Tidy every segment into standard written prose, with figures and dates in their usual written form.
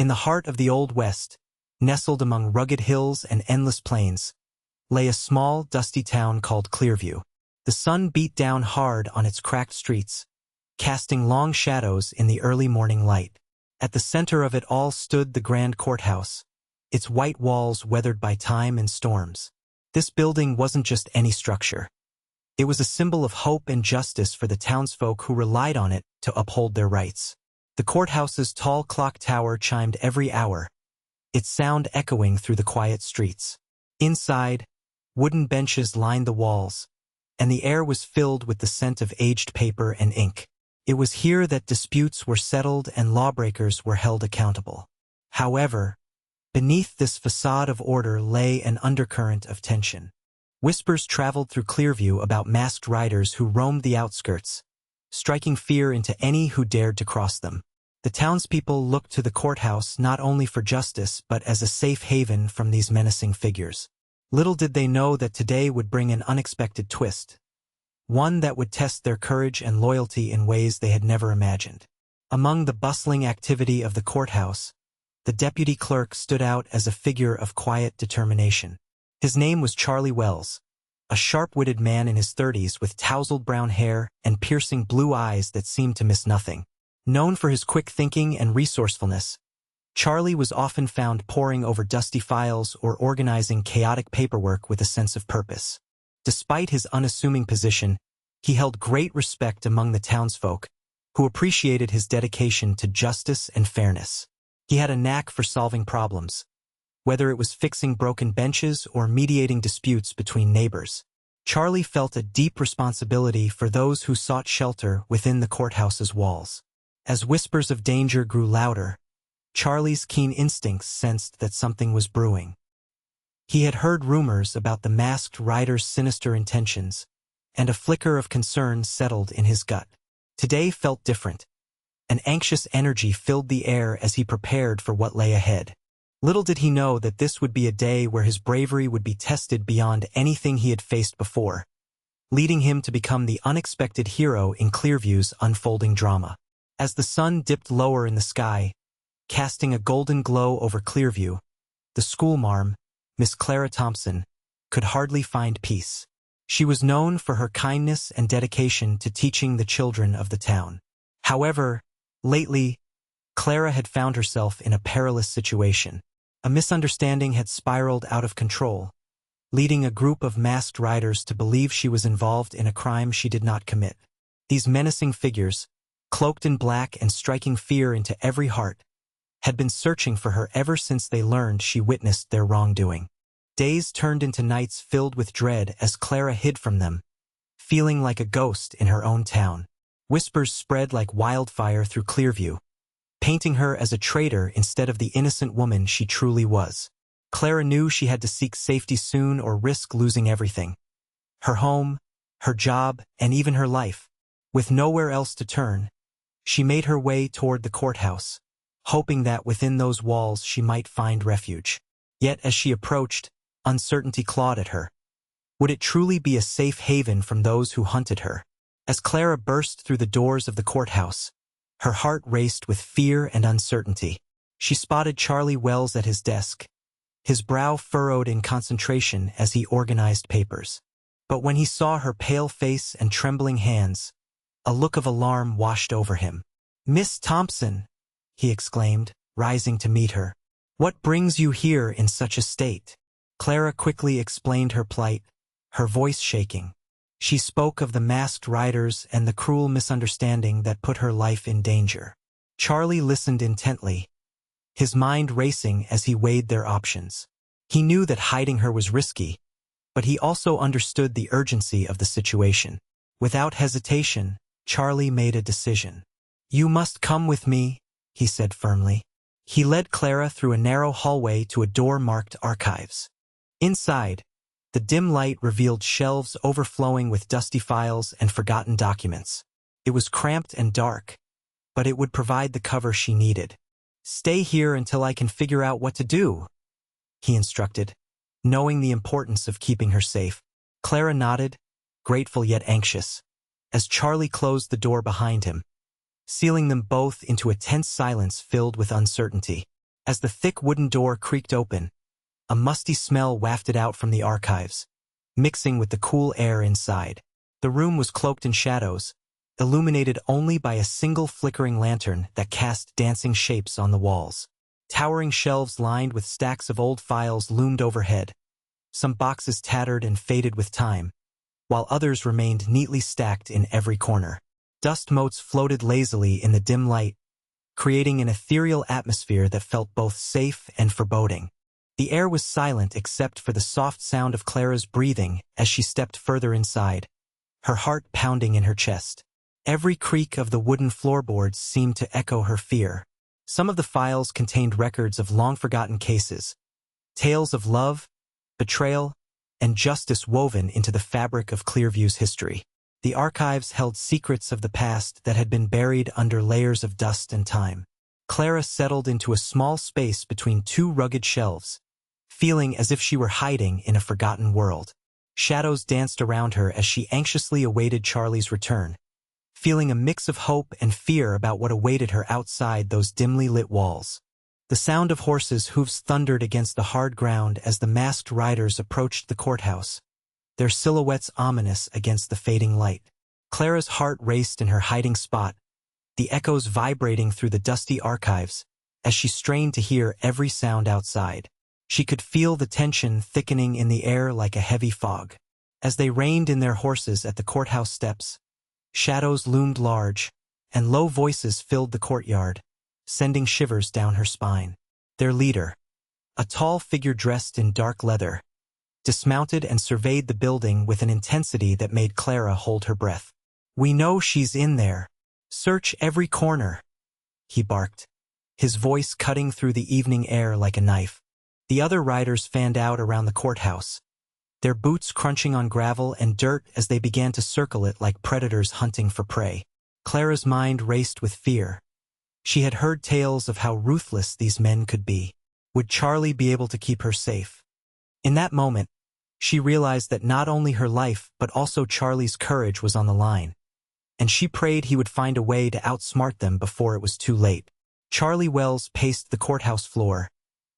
In the heart of the Old West, nestled among rugged hills and endless plains, lay a small, dusty town called Clearview. The sun beat down hard on its cracked streets, casting long shadows in the early morning light. At the center of it all stood the grand courthouse, its white walls weathered by time and storms. This building wasn't just any structure. It was a symbol of hope and justice for the townsfolk who relied on it to uphold their rights. The courthouse's tall clock tower chimed every hour, its sound echoing through the quiet streets. Inside, wooden benches lined the walls, and the air was filled with the scent of aged paper and ink. It was here that disputes were settled and lawbreakers were held accountable. However, beneath this facade of order lay an undercurrent of tension. Whispers traveled through Clearview about masked riders who roamed the outskirts, striking fear into any who dared to cross them. The townspeople looked to the courthouse not only for justice but as a safe haven from these menacing figures. Little did they know that today would bring an unexpected twist, one that would test their courage and loyalty in ways they had never imagined. Among the bustling activity of the courthouse, the deputy clerk stood out as a figure of quiet determination. His name was Charlie Wells, a sharp-witted man in his 30s with tousled brown hair and piercing blue eyes that seemed to miss nothing. Known for his quick thinking and resourcefulness, Charlie was often found poring over dusty files or organizing chaotic paperwork with a sense of purpose. Despite his unassuming position, he held great respect among the townsfolk, who appreciated his dedication to justice and fairness. He had a knack for solving problems, whether it was fixing broken benches or mediating disputes between neighbors. Charlie felt a deep responsibility for those who sought shelter within the courthouse's walls. As whispers of danger grew louder, Charlie's keen instincts sensed that something was brewing. He had heard rumors about the masked rider's sinister intentions, and a flicker of concern settled in his gut. Today felt different. An anxious energy filled the air as he prepared for what lay ahead. Little did he know that this would be a day where his bravery would be tested beyond anything he had faced before, leading him to become the unexpected hero in Clearview's unfolding drama. As the sun dipped lower in the sky, casting a golden glow over Clearview, the schoolmarm, Miss Clara Thompson, could hardly find peace. She was known for her kindness and dedication to teaching the children of the town. However, lately, Clara had found herself in a perilous situation. A misunderstanding had spiraled out of control, leading a group of masked riders to believe she was involved in a crime she did not commit. These menacing figures, cloaked in black and striking fear into every heart, had been searching for her ever since they learned she witnessed their wrongdoing. Days turned into nights filled with dread as Clara hid from them, feeling like a ghost in her own town. Whispers spread like wildfire through Clearview, painting her as a traitor instead of the innocent woman she truly was. Clara knew she had to seek safety soon or risk losing everything: her home, her job, and even her life. With nowhere else to turn, she made her way toward the courthouse, hoping that within those walls she might find refuge. Yet as she approached, uncertainty clawed at her. Would it truly be a safe haven from those who hunted her? As Clara burst through the doors of the courthouse, her heart raced with fear and uncertainty. She spotted Charlie Wells at his desk, his brow furrowed in concentration as he organized papers. But when he saw her pale face and trembling hands, a look of alarm washed over him. "Miss Thompson," he exclaimed, rising to meet her. "What brings you here in such a state?" Clara quickly explained her plight, her voice shaking. She spoke of the masked riders and the cruel misunderstanding that put her life in danger. Charlie listened intently, his mind racing as he weighed their options. He knew that hiding her was risky, but he also understood the urgency of the situation. Without hesitation, Charlie made a decision. "You must come with me," he said firmly. He led Clara through a narrow hallway to a door marked Archives. Inside, the dim light revealed shelves overflowing with dusty files and forgotten documents. It was cramped and dark, but it would provide the cover she needed. "Stay here until I can figure out what to do," he instructed, knowing the importance of keeping her safe. Clara nodded, grateful yet anxious, as Charlie closed the door behind him, sealing them both into a tense silence filled with uncertainty. As the thick wooden door creaked open, a musty smell wafted out from the archives, mixing with the cool air inside. The room was cloaked in shadows, illuminated only by a single flickering lantern that cast dancing shapes on the walls. Towering shelves lined with stacks of old files loomed overhead, some boxes tattered and faded with time, while others remained neatly stacked in every corner. Dust motes floated lazily in the dim light, creating an ethereal atmosphere that felt both safe and foreboding. The air was silent except for the soft sound of Clara's breathing as she stepped further inside, her heart pounding in her chest. Every creak of the wooden floorboards seemed to echo her fear. Some of the files contained records of long-forgotten cases, tales of love, betrayal, and justice woven into the fabric of Clearview's history. The archives held secrets of the past that had been buried under layers of dust and time. Clara settled into a small space between two rugged shelves, feeling as if she were hiding in a forgotten world. Shadows danced around her as she anxiously awaited Charlie's return, feeling a mix of hope and fear about what awaited her outside those dimly lit walls. The sound of horses' hooves thundered against the hard ground as the masked riders approached the courthouse, their silhouettes ominous against the fading light. Clara's heart raced in her hiding spot, the echoes vibrating through the dusty archives as she strained to hear every sound outside. She could feel the tension thickening in the air like a heavy fog. As they reined in their horses at the courthouse steps, shadows loomed large, and low voices filled the courtyard, sending shivers down her spine. Their leader, a tall figure dressed in dark leather, dismounted and surveyed the building with an intensity that made Clara hold her breath. "We know she's in there. Search every corner," he barked, his voice cutting through the evening air like a knife. The other riders fanned out around the courthouse, their boots crunching on gravel and dirt as they began to circle it like predators hunting for prey. Clara's mind raced with fear. She had heard tales of how ruthless these men could be. Would Charlie be able to keep her safe? In that moment, she realized that not only her life but also Charlie's courage was on the line, and she prayed he would find a way to outsmart them before it was too late. Charlie Wells paced the courthouse floor,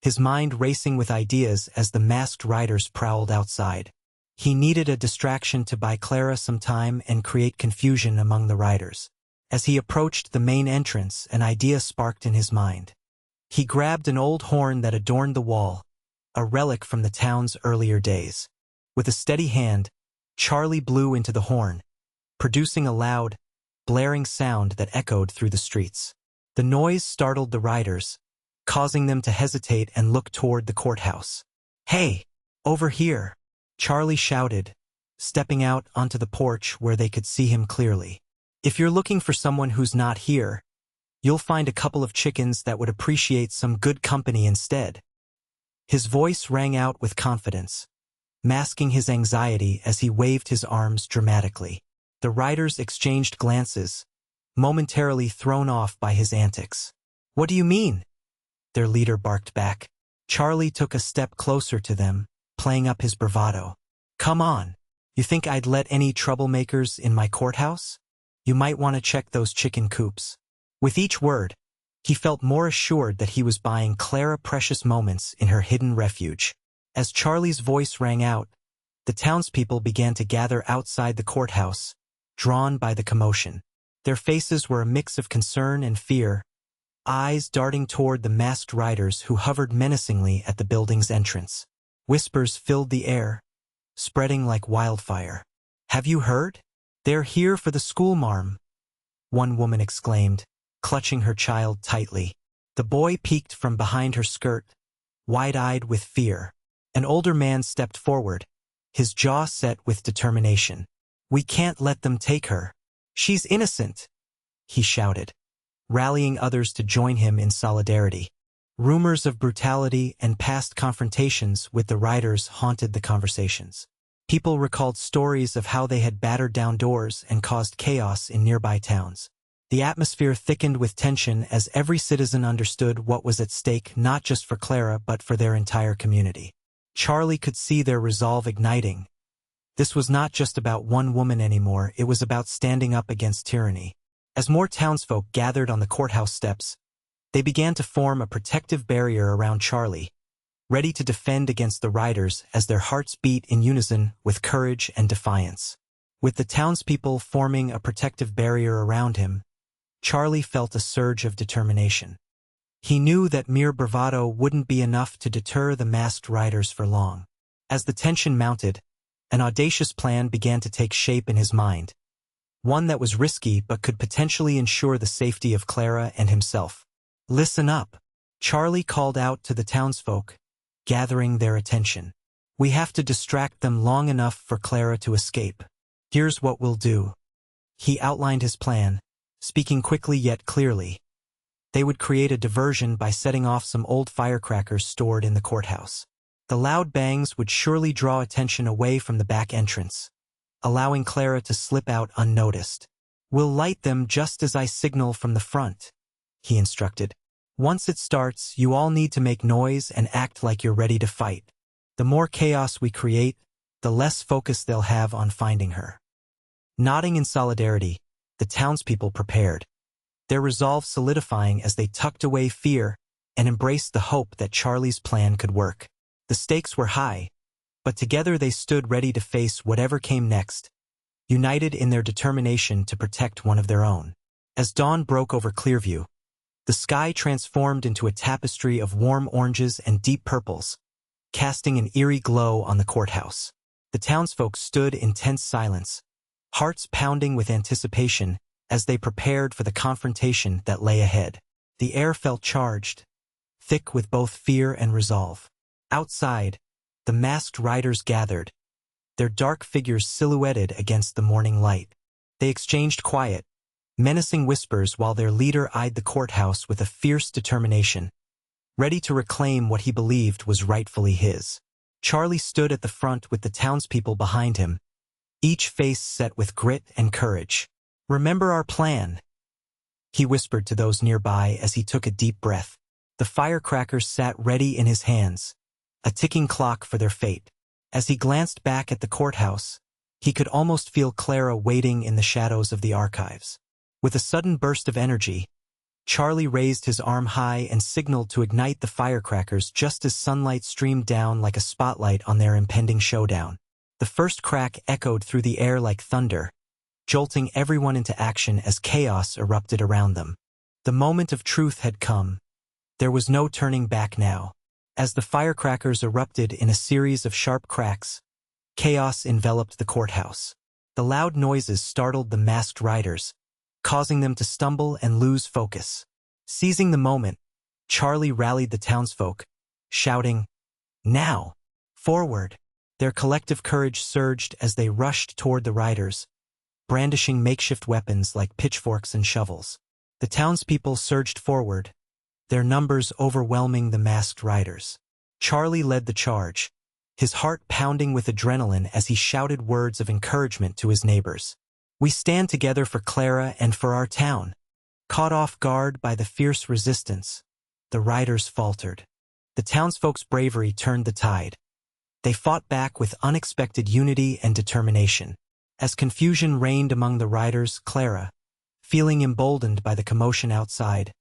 his mind racing with ideas as the masked riders prowled outside. He needed a distraction to buy Clara some time and create confusion among the riders. As he approached the main entrance, an idea sparked in his mind. He grabbed an old horn that adorned the wall, a relic from the town's earlier days. With a steady hand, Charlie blew into the horn, producing a loud, blaring sound that echoed through the streets. The noise startled the riders, causing them to hesitate and look toward the courthouse. "Hey, over here!" Charlie shouted, stepping out onto the porch where they could see him clearly. "If you're looking for someone who's not here, you'll find a couple of chickens that would appreciate some good company instead." His voice rang out with confidence, masking his anxiety as he waved his arms dramatically. The riders exchanged glances, momentarily thrown off by his antics. "What do you mean?" their leader barked back. Charlie took a step closer to them, playing up his bravado. "Come on. You think I'd let any troublemakers in my courthouse? You might want to check those chicken coops." With each word, he felt more assured that he was buying Clara precious moments in her hidden refuge. As Charlie's voice rang out, the townspeople began to gather outside the courthouse, drawn by the commotion. Their faces were a mix of concern and fear, eyes darting toward the masked riders who hovered menacingly at the building's entrance. Whispers filled the air, spreading like wildfire. "Have you heard? They're here for the schoolmarm," one woman exclaimed, clutching her child tightly. The boy peeked from behind her skirt, wide-eyed with fear. An older man stepped forward, his jaw set with determination. "We can't let them take her. She's innocent," he shouted, rallying others to join him in solidarity. Rumors of brutality and past confrontations with the riders haunted the conversations. People recalled stories of how they had battered down doors and caused chaos in nearby towns. The atmosphere thickened with tension as every citizen understood what was at stake not just for Clara but for their entire community. Charlie could see their resolve igniting. This was not just about one woman anymore, it was about standing up against tyranny. As more townsfolk gathered on the courthouse steps, They began to form a protective barrier around Charlie, ready to defend against the riders as their hearts beat in unison with courage and defiance. With the townspeople forming a protective barrier around him, Charlie felt a surge of determination. He knew that mere bravado wouldn't be enough to deter the masked riders for long. As the tension mounted, an audacious plan began to take shape in his mind, one that was risky but could potentially ensure the safety of Clara and himself. "Listen up," Charlie called out to the townsfolk, gathering their attention. "We have to distract them long enough for Clara to escape. Here's what we'll do." He outlined his plan, speaking quickly yet clearly. They would create a diversion by setting off some old firecrackers stored in the courthouse. The loud bangs would surely draw attention away from the back entrance, allowing Clara to slip out unnoticed. "We'll light them just as I signal from the front," he instructed. "Once it starts, you all need to make noise and act like you're ready to fight. The more chaos we create, the less focus they'll have on finding her." Nodding in solidarity, the townspeople prepared, their resolve solidifying as they tucked away fear and embraced the hope that Charlie's plan could work. The stakes were high, but together they stood ready to face whatever came next, united in their determination to protect one of their own. As dawn broke over Clearview, the sky transformed into a tapestry of warm oranges and deep purples, casting an eerie glow on the courthouse. The townsfolk stood in tense silence, hearts pounding with anticipation as they prepared for the confrontation that lay ahead. The air felt charged, thick with both fear and resolve. Outside, the masked riders gathered, their dark figures silhouetted against the morning light. They exchanged quiet, menacing whispers while their leader eyed the courthouse with a fierce determination, ready to reclaim what he believed was rightfully his. Charlie stood at the front with the townspeople behind him, each face set with grit and courage. "Remember our plan," he whispered to those nearby as he took a deep breath. The firecrackers sat ready in his hands, a ticking clock for their fate. As he glanced back at the courthouse, he could almost feel Clara waiting in the shadows of the archives. With a sudden burst of energy, Charlie raised his arm high and signaled to ignite the firecrackers just as sunlight streamed down like a spotlight on their impending showdown. The first crack echoed through the air like thunder, jolting everyone into action as chaos erupted around them. The moment of truth had come. There was no turning back now. As the firecrackers erupted in a series of sharp cracks, chaos enveloped the courthouse. The loud noises startled the masked riders, causing them to stumble and lose focus. Seizing the moment, Charlie rallied the townsfolk, shouting, "Now! Forward!" Their collective courage surged as they rushed toward the riders, brandishing makeshift weapons like pitchforks and shovels. The townspeople surged forward, their numbers overwhelming the masked riders. Charlie led the charge, his heart pounding with adrenaline as he shouted words of encouragement to his neighbors. "We stand together for Clara and for our town." Caught off guard by the fierce resistance, the riders faltered. The townsfolk's bravery turned the tide. They fought back with unexpected unity and determination. As confusion reigned among the riders, Clara, feeling emboldened by the commotion outside,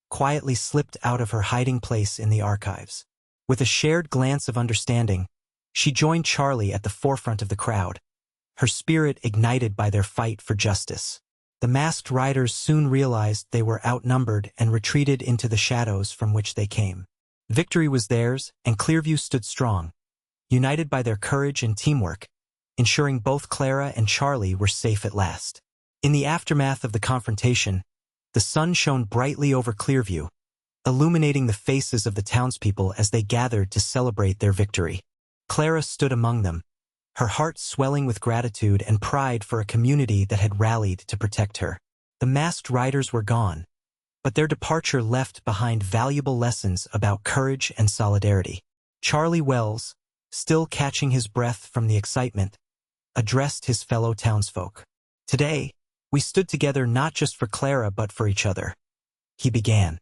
quietly slipped out of her hiding place in the archives. With a shared glance of understanding, she joined Charlie at the forefront of the crowd, her spirit ignited by their fight for justice. The masked riders soon realized they were outnumbered and retreated into the shadows from which they came. Victory was theirs, and Clearview stood strong, united by their courage and teamwork, ensuring both Clara and Charlie were safe at last. In the aftermath of the confrontation, the sun shone brightly over Clearview, illuminating the faces of the townspeople as they gathered to celebrate their victory. Clara stood among them, her heart swelling with gratitude and pride for a community that had rallied to protect her. The masked riders were gone, but their departure left behind valuable lessons about courage and solidarity. Charlie Wells, still catching his breath from the excitement, addressed his fellow townsfolk. "Today, we stood together not just for Clara but for each other," he began,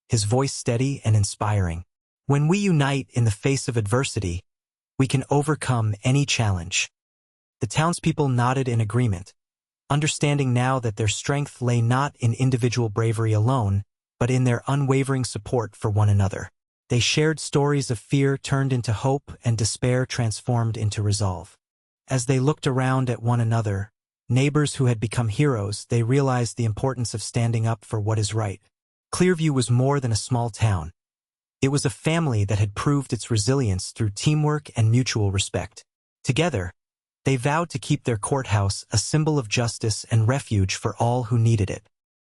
his voice steady and inspiring. "When we unite in the face of adversity, we can overcome any challenge." The townspeople nodded in agreement, understanding now that their strength lay not in individual bravery alone, but in their unwavering support for one another. They shared stories of fear turned into hope and despair transformed into resolve. As they looked around at one another, neighbors who had become heroes, they realized the importance of standing up for what is right. Clearview was more than a small town. It was a family that had proved its resilience through teamwork and mutual respect. Together, they vowed to keep their courthouse a symbol of justice and refuge for all who needed it.